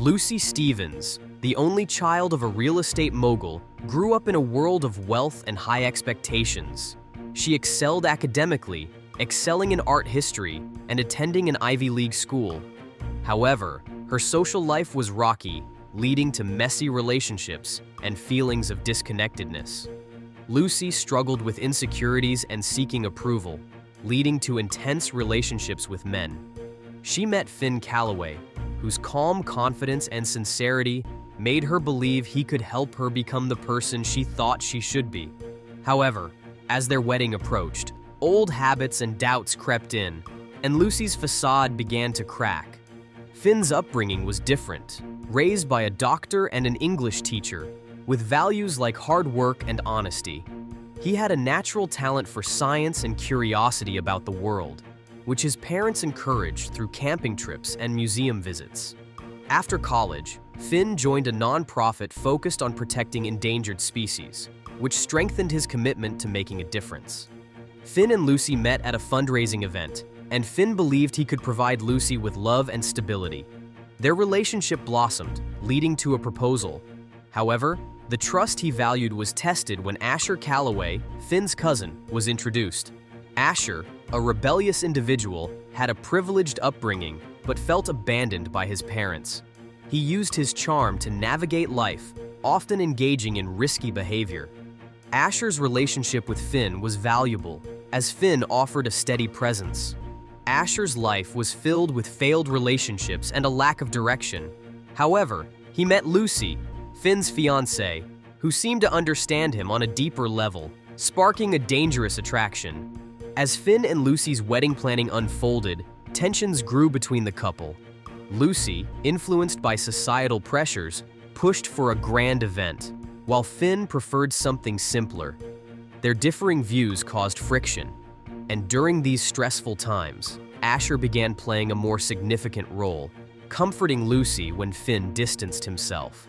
Lucy Stevens, the only child of a real estate mogul, grew up in a world of wealth and high expectations. She excelled academically, excelling in art history, and attending an Ivy League school. However, her social life was rocky, leading to messy relationships and feelings of disconnectedness. Lucy struggled with insecurities and seeking approval, leading to intense relationships with men. She met Finn Callaway, whose calm confidence and sincerity made her believe he could help her become the person she thought she should be. However, as their wedding approached, old habits and doubts crept in, and Lucy's facade began to crack. Finn's upbringing was different, raised by a doctor and an English teacher, with values like hard work and honesty. He had a natural talent for science and curiosity about the world, which his parents encouraged through camping trips and museum visits. After college, Finn joined a nonprofit focused on protecting endangered species, which strengthened his commitment to making a difference. Finn and Lucy met at a fundraising event, and Finn believed he could provide Lucy with love and stability. Their relationship blossomed, leading to a proposal. However, the trust he valued was tested when Asher Callaway, Finn's cousin, was introduced. Asher, a rebellious individual, had a privileged upbringing but felt abandoned by his parents. He used his charm to navigate life, often engaging in risky behavior. Asher's relationship with Finn was valuable, as Finn offered a steady presence. Asher's life was filled with failed relationships and a lack of direction. However, he met Lucy, Finn's fiancée, who seemed to understand him on a deeper level, sparking a dangerous attraction. As Finn and Lucy's wedding planning unfolded, tensions grew between the couple. Lucy, influenced by societal pressures, pushed for a grand event, while Finn preferred something simpler. Their differing views caused friction, and during these stressful times, Asher began playing a more significant role, comforting Lucy when Finn distanced himself.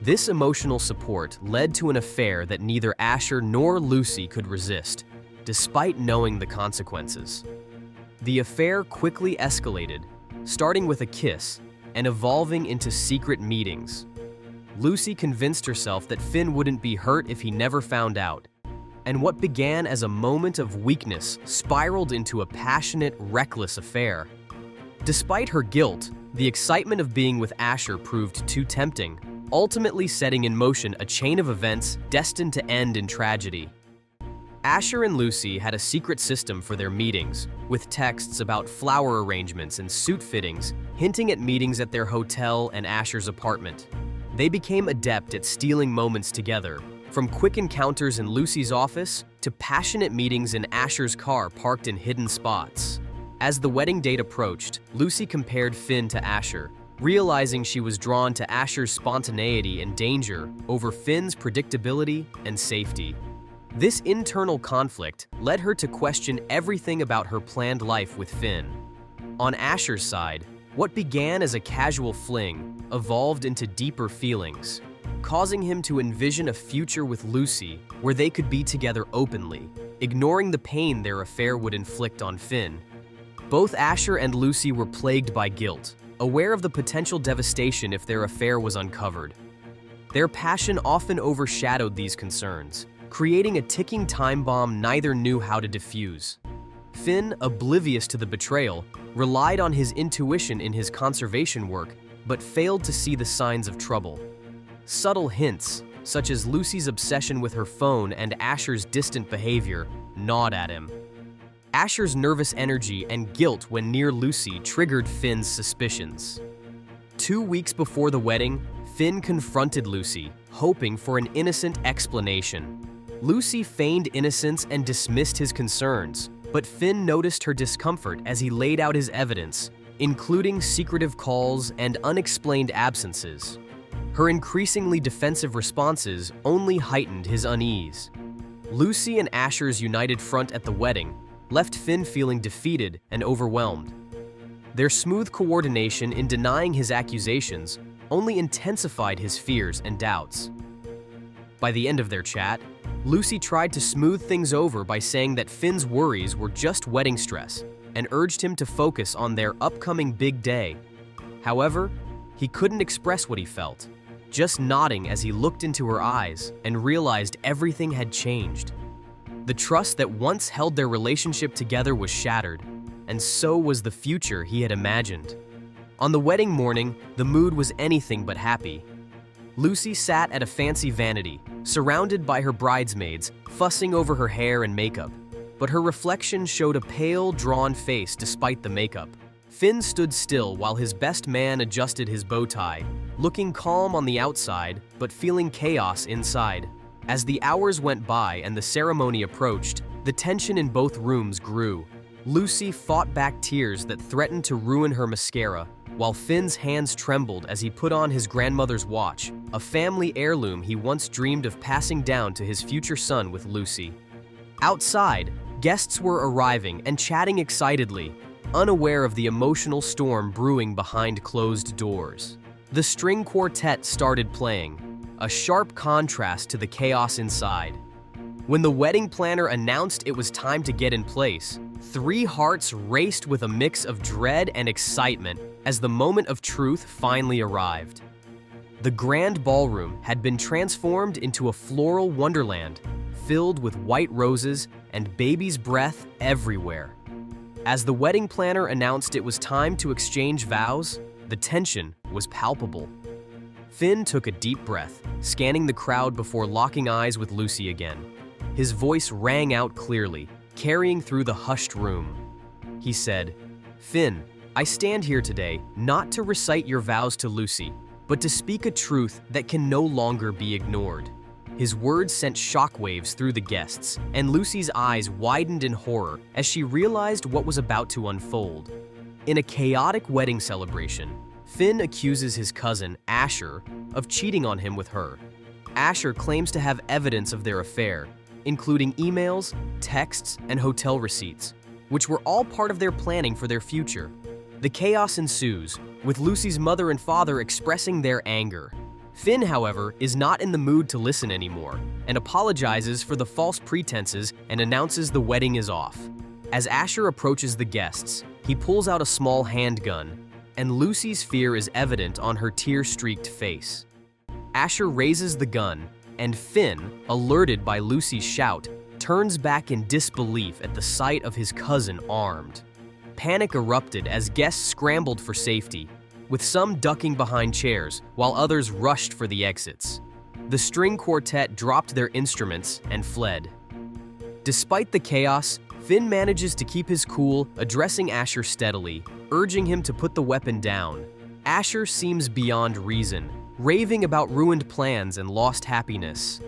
This emotional support led to an affair that neither Asher nor Lucy could resist, despite knowing the consequences. The affair quickly escalated, starting with a kiss and evolving into secret meetings. Lucy convinced herself that Finn wouldn't be hurt if he never found out, and what began as a moment of weakness spiraled into a passionate, reckless affair. Despite her guilt, the excitement of being with Asher proved too tempting, ultimately setting in motion a chain of events destined to end in tragedy. Asher and Lucy had a secret system for their meetings, with texts about flower arrangements and suit fittings, hinting at meetings at their hotel and Asher's apartment. They became adept at stealing moments together, from quick encounters in Lucy's office to passionate meetings in Asher's car parked in hidden spots. As the wedding date approached, Lucy compared Finn to Asher, realizing she was drawn to Asher's spontaneity and danger over Finn's predictability and safety. This internal conflict led her to question everything about her planned life with Finn. On Asher's side, what began as a casual fling evolved into deeper feelings, causing him to envision a future with Lucy where they could be together openly, ignoring the pain their affair would inflict on Finn. Both Asher and Lucy were plagued by guilt, aware of the potential devastation if their affair was uncovered. Their passion often overshadowed these concerns, creating a ticking time bomb neither knew how to defuse. Finn, oblivious to the betrayal, relied on his intuition in his conservation work, but failed to see the signs of trouble. Subtle hints, such as Lucy's obsession with her phone and Asher's distant behavior, gnawed at him. Asher's nervous energy and guilt when near Lucy triggered Finn's suspicions. 2 weeks before the wedding, Finn confronted Lucy, hoping for an innocent explanation. Lucy feigned innocence and dismissed his concerns, but Finn noticed her discomfort as he laid out his evidence, including secretive calls and unexplained absences. Her increasingly defensive responses only heightened his unease. Lucy and Asher's united front at the wedding left Finn feeling defeated and overwhelmed. Their smooth coordination in denying his accusations only intensified his fears and doubts. By the end of their chat, Lucy tried to smooth things over by saying that Finn's worries were just wedding stress and urged him to focus on their upcoming big day. However, He couldn't express what he felt, just nodding as he looked into her eyes and realized everything had changed. The trust that once held their relationship together was shattered, and so was the future he had imagined. On the wedding morning, the mood was anything but happy. Lucy sat at a fancy vanity, surrounded by her bridesmaids, fussing over her hair and makeup, but her reflection showed a pale, drawn face despite the makeup. Finn stood still while his best man adjusted his bow tie, looking calm on the outside but feeling chaos inside. As the hours went by and the ceremony approached, the tension in both rooms grew. Lucy fought back tears that threatened to ruin her mascara, while Finn's hands trembled as he put on his grandmother's watch, a family heirloom he once dreamed of passing down to his future son with Lucy. Outside, guests were arriving and chatting excitedly, unaware of the emotional storm brewing behind closed doors. The string quartet started playing, a sharp contrast to the chaos inside. When the wedding planner announced it was time to get in place, 3 hearts raced with a mix of dread and excitement as the moment of truth finally arrived. The grand ballroom had been transformed into a floral wonderland, filled with white roses and baby's breath everywhere. As the wedding planner announced it was time to exchange vows, the tension was palpable. Finn took a deep breath, scanning the crowd before locking eyes with Lucy again. His voice rang out clearly, carrying through the hushed room. He said, "Finn, I stand here today not to recite your vows to Lucy, but to speak a truth that can no longer be ignored." His words sent shockwaves through the guests, and Lucy's eyes widened in horror as she realized what was about to unfold. In a chaotic wedding celebration, Finn accuses his cousin, Asher, of cheating on him with her. Asher claims to have evidence of their affair, including emails, texts, and hotel receipts, which were all part of their planning for their future. The chaos ensues, with Lucy's mother and father expressing their anger. Finn, however, is not in the mood to listen anymore and apologizes for the false pretenses and announces the wedding is off. As Asher approaches the guests, he pulls out a small handgun, and Lucy's fear is evident on her tear-streaked face. Asher raises the gun, and Finn, alerted by Lucy's shout, turns back in disbelief at the sight of his cousin armed. Panic erupted as guests scrambled for safety, with some ducking behind chairs while others rushed for the exits. The string quartet dropped their instruments and fled. Despite the chaos, Finn manages to keep his cool, addressing Asher steadily, urging him to put the weapon down. Asher seems beyond reason, raving about ruined plans and lost happiness.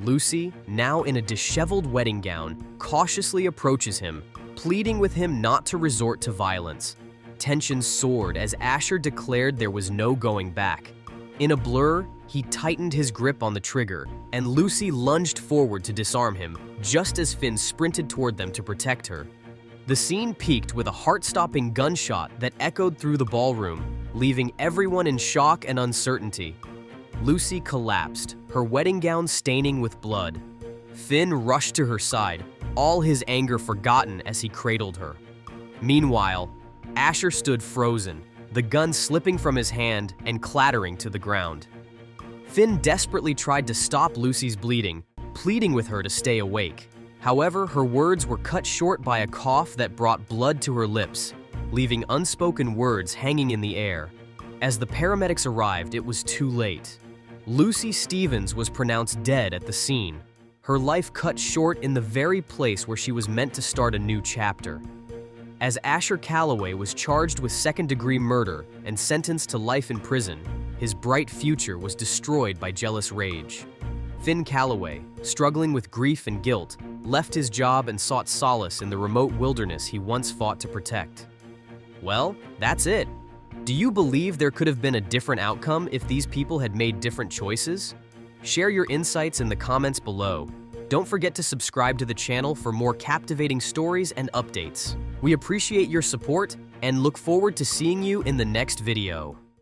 Lucy, now in a disheveled wedding gown, cautiously approaches him, pleading with him not to resort to violence. Tension soared as Asher declared there was no going back. In a blur, he tightened his grip on the trigger, and Lucy lunged forward to disarm him, just as Finn sprinted toward them to protect her. The scene peaked with a heart-stopping gunshot that echoed through the ballroom, leaving everyone in shock and uncertainty. Lucy collapsed, her wedding gown staining with blood. Finn rushed to her side, all his anger forgotten as he cradled her. Meanwhile, Asher stood frozen, the gun slipping from his hand and clattering to the ground. Finn desperately tried to stop Lucy's bleeding, pleading with her to stay awake. However, her words were cut short by a cough that brought blood to her lips, leaving unspoken words hanging in the air. As the paramedics arrived, it was too late. Lucy Stevens was pronounced dead at the scene, her life cut short in the very place where she was meant to start a new chapter. As Asher Callaway was charged with second-degree murder and sentenced to life in prison, his bright future was destroyed by jealous rage. Finn Callaway, struggling with grief and guilt, left his job and sought solace in the remote wilderness he once fought to protect. Well, that's it. Do you believe there could have been a different outcome if these people had made different choices? Share your insights in the comments below. Don't forget to subscribe to the channel for more captivating stories and updates. We appreciate your support and look forward to seeing you in the next video.